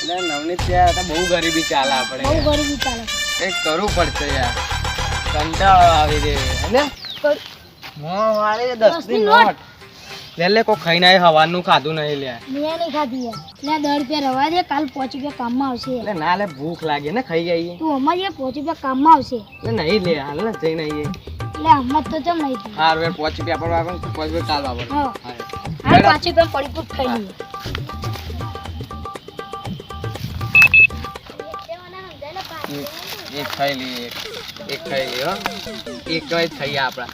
નવનીત યાર બહુ ગરીબી ચાલે આપણે, બહુ ગરીબી ચાલે. કંઈક કરવું પડશે યાર, કંટાળો આવી રહ્યો હે. વાળે 10 ની નોટ લે કોઈ ખાઈને આવી, હવાનું ખાધું નહીં લે. મેં નહીં ખાધી યાર. લે 10 રૂપિયા રવા દે, કાલ 5 રૂપિયા કામમાં આવશે. એટલે ના લે ભૂખ લાગે ને, ખાઈ જઈએ. તું અમારે 5 રૂપિયા કામમાં આવશે. એટલે નહીં લે હાલ ને જઈને આવીએ. એટલે હમણાં તો ચમ નહીં થયું. હા રૂપિયા 5 રૂપિયા પર વાપર, 5 રૂપિયા કાલ વાપર. હા હાલ 5 રૂપિયા પડી પૂટ ખાઈ લઈએ. એક ખાઈ લઈએ, એક ખાઈ લઈએ હો. એક જ ખાઈએ આપડા.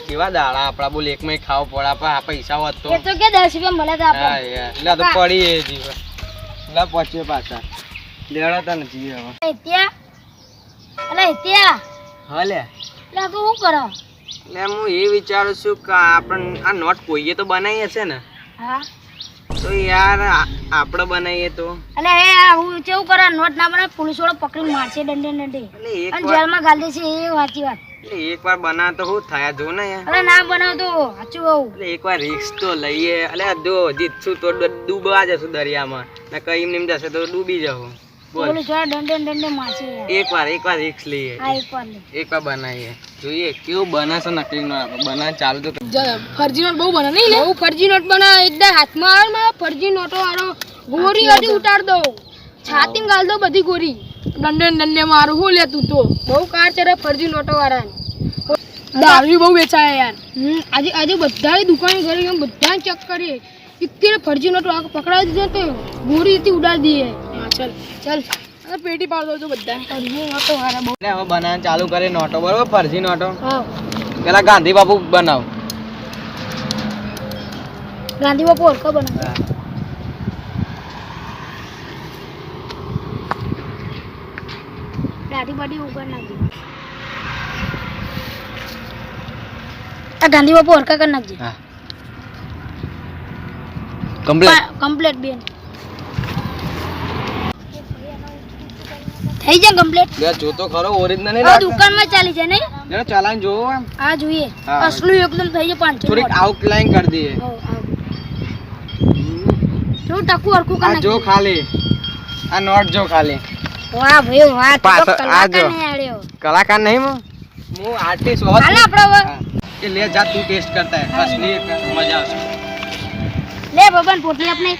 કેવા દાડા આપડા, બોલ એક માં ખાવ પડે આપડા, પૈસા હોત તો એ તો કે 10 રૂપિયા મળે તો આપણે. હા યાર એટલે તો પડી એ જીવ એટલે પહોંચીએ પાછા લેવડાતા નથી હવે. ત્યાં હા લે એટલે તું શું કરો? એટલે હું એ વિચારું છું કે આપણે આ નોટ કોઈએ તો બનાવીએ છે ને, હા તો યાર આપણે બનાવીએ તો. એટલે એ હું કેવું કરે, નોટ ના બનાવે પોલીસ વાળો પકડીને મારશે દંડે દંડે એટલે એક અને વાર જેલમાં ગાલી દેશે. એ સાચી વાત. એટલે એક વાર બનાવ તો શું થાય જો ને યાર. અરે ના બનાવ તો સાચું બહુ. એટલે એક વાર રિસ્ક તો લઈએ. એટલે જો જીતશું તો ડૂબવા જશું દરિયામાં, ને કઈ એમ જશે તો ડૂબી જવું. બોલ પોલીસ વાળા દંડે દંડે મારશે યાર. એક વાર રિસ્ક લઈએ, હા એક વાર લે. એક વાર બનાવીએ, જોઈએ કેવું બને છે. નકલી નો બનાવ ચાલુ તો ફરજી નોટ બહુ બને નહીં લે. બહુ ફરજી નોટ બને. એકદમ હાથમાં આવે ને ફરજી નોટો વાળો ગોરી હતી ઉતાર દો, છાતીમાં ગાલ દો બધી ગોરી. દંડે દંડે મારું હું લે તું તો બહુ કાર ચડે ફરજી નોટો વાળા. દારૂ બહુ વેચાય યાર. આજે બધા દુકાને ઘરે બધા ચેક કરીએ, ઇત્તેર ફરજી નોટો પકડાવી દીધો તો ગોરી હતી ઉડાડી દઈએ. હા ચાલ ચાલ પેટી પાડ દો બધા ફરજી નોટો વાળા બહુ. હવે બનાવવાનું ચાલુ કરે નોટો, બરોબર ફરજી નોટો. હા પેલા ગાંધી બાપુ બનાવ. ગાંધી બાપુ ઓળખો બનાવે. દાઢી બાડી ઉગાડ નાખજે. આ ગાંધી બાપુ ઓળખા કરી નાખજે. હા કમ્પ્લીટ કમ્પ્લીટ બેન થઈ જાય કમ્પ્લીટ. બે જો તો ખરો ઓરિજિનલ નહીં આ લાગતો. દુકાનમાં ચાલી જાય નહીં. જરા ચાલાન જોવો એમ. આ જોઈએ હા. અસલું એકદમ થઈ જાય 500. થોડીક આઉટલાઈન કરી દઈએ. જો ટકુ હરકું કરી આ જો નાખજે. ખાલી આ નોટ જો ખાલી. વાહ ભાઈ વાહ, તું તો પાછળ આ જો. કલાકાર નહીં આડ્યો. કલાકાર નહીં હું આર્ટિસ્ટ હોત. હાલ આપણે હવે એ લે જા તું ટેસ્ટ કરતા હે, અસલી એક મજા આવશે. લે બબન પોટલી આપણે.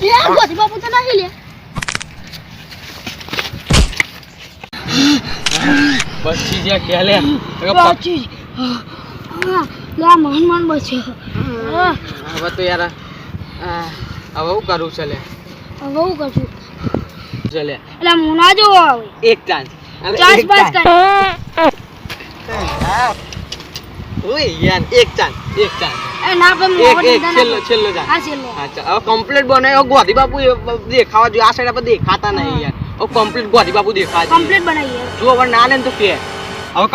યાર ગોધી બાપુ તો નહીં લે. બચી જે કે લે બાચી હા લે મન મન બચ્યો. હા હવે તો યાર હવે હું કરું છે લે. હવે હું કરશું ચલે એટલે મુના જો આવે એક ચાન્સ ચાન્સ પાસ કર. ઓય યાર એક ચાન્સ એ ના પે એક છેલ્લો ચાન્સ. હા છેલ્લો. અચ્છા હવે કમ્પ્લીટ બનાવ્યો. ગોધી બાપુ દેખાવા જોઈએ, આ સાઈડ પર દેખાતા નહીં યાર. હવે કમ્પ્લીટ ગોધી બાપુ દેખાવા જોઈએ. કમ્પ્લીટ બનાવીએ. જો હવે ના લે ને તો કે હવે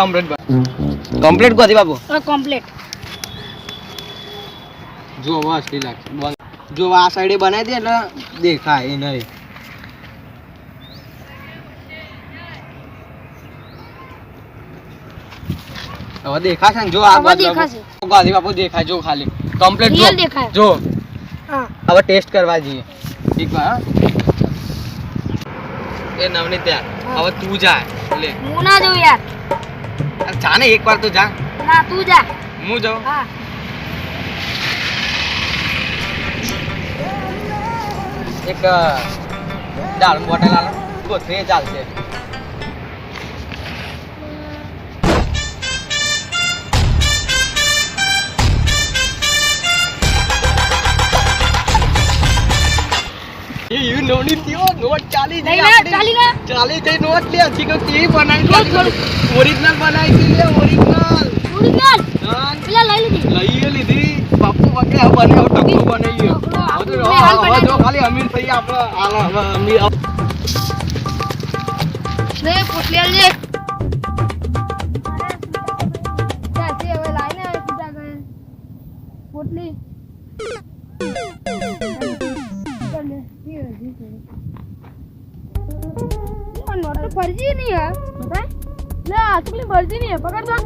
કમ્પ્લીટ ગોધી બાપુ હવે કમ્પ્લીટ. જો હવે અસલી લાગશે. જો આ સાઈડે બનાવી દે એટલે દેખાય એ નહીં. હવે દેખાશે ને જો આ હવે દેખાશે. ગોધી બાપુ દેખાય જો ખાલી Real કમ્પ્લીટ દેખાય. જો હા હવે ટેસ્ટ કરવા જઈએ એક વાર હા? એ નવની ત્યાં હવે તું જા લે મુના જો યાર. જા ને એક વાર તો જા. ના તું જા. હું જાઉં. હા એક દાળ બોટલ આલો ગોથરી ચાલશે. એ નોની થયો નોટ ચાલી નહીં જાય ના ચાલી ના. ચાલી જાય નોટ લે હજી કે કેવી બનાવી ઓરિજિનલ બનાવી છે લે ઓરિજિનલ. ઓરિજિનલ પેલા લઈ લીધી બાપુ વગર હવે બનાવ્યો ટક્કો બનાવ્યો. હવે જો ખાલી અમીર થઈ આપણે હાલો હવે અમીર લે પોટલી આલજે. ચાચી હવે લાઈને આવે સીધા ગયે પોટલી. नोट तो फर्जी नहीं है, पता है? ले आजकल फर्जी नहीं है, पकड़ दो।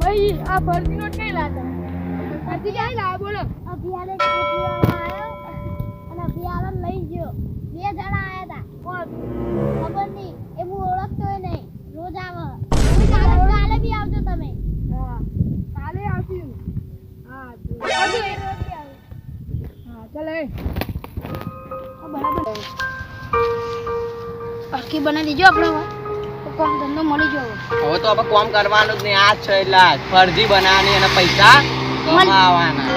ભાઈ આ ફરજી નોટ કઈ લાતા ફરજી ક્યાં લાવ્યા બોલો અભિયાને કેટલીવાળો આવ્યો અને અભિયાને લઈ ગયો. 2 જણા આયા હતા. કોણ? ખબર નહીં. એ હું ઓળખતોય નહીં. રોજ આવે. કાલે બી આવજો તમે. હા કાલે આવશું હા આજે રોજ બી આવો. હા ચાલે બરાબર. પાકી બનાવી દીજો આપણે કોમ ધંધો મળી ગયો. હવે તો આપણે કોમ કરવાનું જ નહીં, આ જ છે એટલે આ જ. ફરજી બનાવવાની અને પૈસા કમાવાના.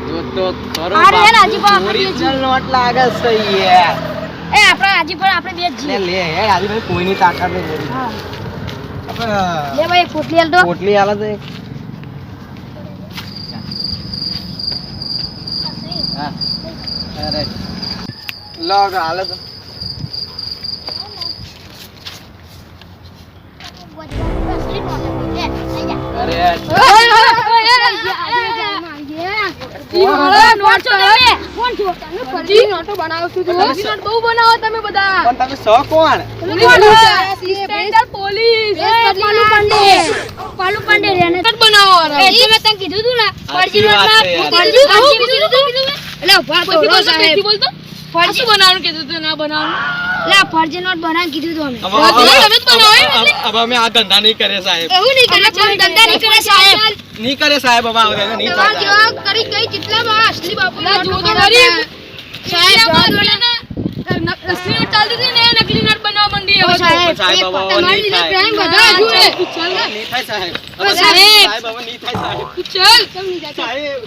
જો તો ખરો આ રે રાજીભાઈ, આપણે ઓરિજિનલ નોટ લાગે છે યાર. એ આપણે આજે પણ આપણે બે જ લે લે હે રાજુભાઈ, કોઈની તાકાત નહીં. હા આપણે લે ભાઈ પોટલી આલ દો. પોટલી આલે તો એક. હા અરે લોગ આલે તો અરે ફરજી નોટો બનાવો છો ફરજી નોટ બહુ બનાવો તમે બધા પણ તમે સો કોણ? Standard police Palu Pandey રેને not બનાવો એ મેં તને કીધું તું ને સાચી વાત છે યાર. ફરજી કીધું તું એટલે ઉભા તો પછી સાહેબ બોલતો ફરજી બનાવવાનું કીધું તું ના બનાવવાનું લે ફરજી નોટ બનાવી કીધું તું અમે હવે અમે આ ધંધા નહીં કરે સાહેબ. એવું નહીં કરે પણ ધંધા નહીં કરે સાહેબ નહીં કરે સાહેબ, હવે આ ધંધા નહીં થાય સાહેબ. કરી ગઈ કેટલા માં અસલી બાપુ જો તો ગરીબ સાહેબ અસલી નોટ ચાલતી હતી ને નકલી નોટ બનાવવા માંડી હવે સાહેબ સાહેબ, હવે તમારી નહીં લીધે થાય. પ્રેમ બધા જુએ નહીં થાય સાહેબ. હવે સાહેબ. સાહેબ હવે નહીં થાય સાહેબ. ચાલ કેમ નહીં જાય સાહેબ